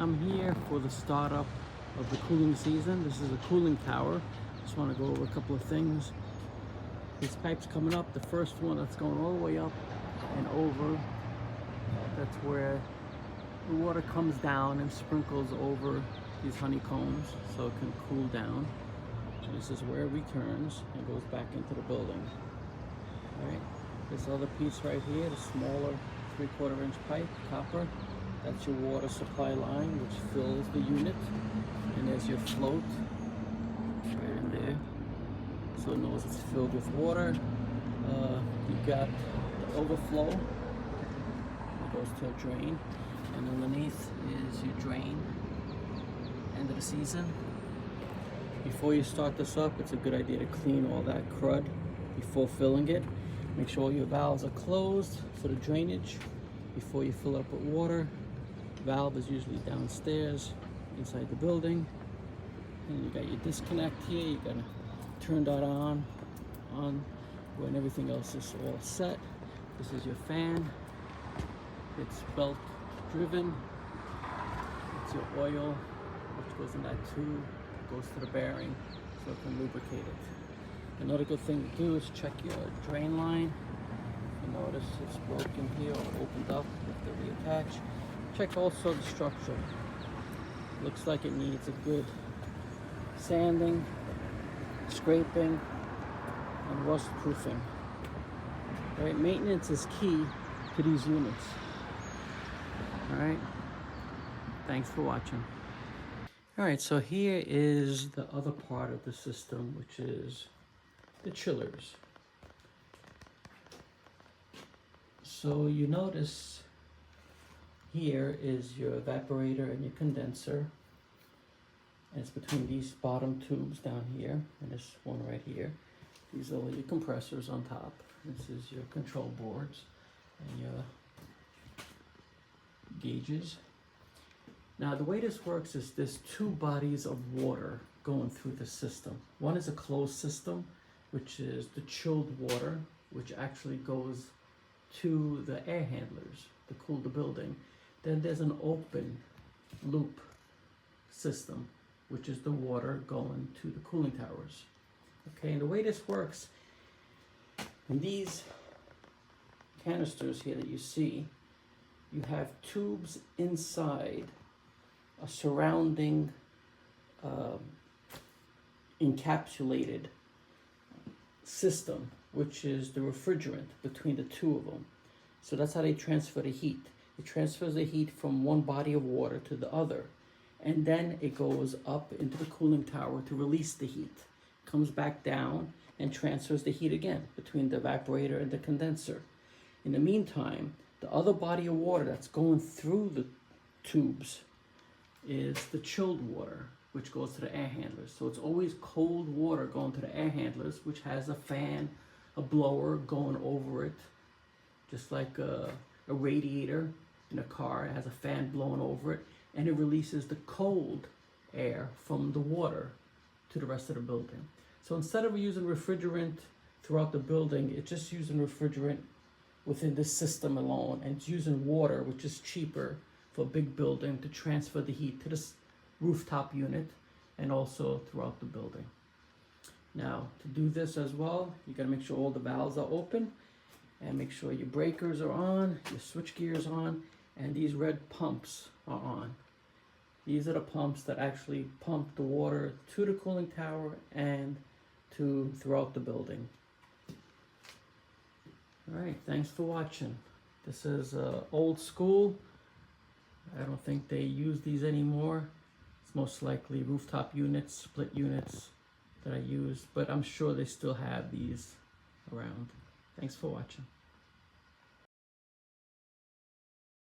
I'm here for the startup of the cooling season. This is a cooling tower. Just want to go over a couple of things. This pipe's coming up, the first one that's going all the way up and over. That's where the water comes down and sprinkles over these honeycombs so it can cool down. And this is where it returns and goes back into the building. All right, this other piece right here, the smaller 3/4 inch pipe, copper, that's your water supply line which fills the unit, and there's your float right in there so it knows it's filled with water. You've got the overflow, it goes to a drain, and underneath is your drain. End of the season. Before you start this up, it's a good idea to clean all that crud before filling it. Make sure all your valves are closed for the drainage before you fill up with water. The valve is usually downstairs inside the building. And you got your disconnect here. You gotta turn that on when everything else is all set. This is your fan. It's belt driven. It's your oil which goes in that tube, goes to the bearing so it can lubricate it. Another good thing to do is check your drain line. You notice it's broken here or opened up, you have to reattach. Check also the structure. Looks like it needs a good sanding, scraping, and rust proofing. Right, maintenance is key to these units. Alright, thanks for watching. Alright, so here is the other part of the system, which is the chillers. So you notice here is your evaporator and your condenser. And it's between these bottom tubes down here and this one right here. These are all your compressors on top. This is your control boards and your gauges. Now the way this works is there's two bodies of water going through the system. One is a closed system, which is the chilled water, which actually goes to the air handlers to cool the building. Then there's an open loop system, which is the water going to the cooling towers. Okay, and the way this works, in these canisters here that you see, you have tubes inside a surrounding encapsulated system, which is the refrigerant between the two of them. So that's how they transfer the heat. It transfers the heat from one body of water to the other, and then it goes up into the cooling tower to release the heat. Comes back down and transfers the heat again between the evaporator and the condenser. In the meantime, the other body of water that's going through the tubes is the chilled water, which goes to the air handlers. So it's always cold water going to the air handlers, which has a fan, a blower going over it, just like a radiator in a car. It has a fan blowing over it, and it releases the cold air from the water to the rest of the building. So instead of using refrigerant throughout the building, it's just using refrigerant within this system alone, and it's using water, which is cheaper for a big building, to transfer the heat to this rooftop unit and also throughout the building. Now, to do this as well, you gotta make sure all the valves are open and make sure your breakers are on, your switch gear is on, and these red pumps are on. These are the pumps that actually pump the water to the cooling tower and to throughout the building. All right, thanks for watching. This is old school. I don't think they use these anymore. It's most likely rooftop units, split units that I use, but I'm sure they still have these around. Thanks for watching.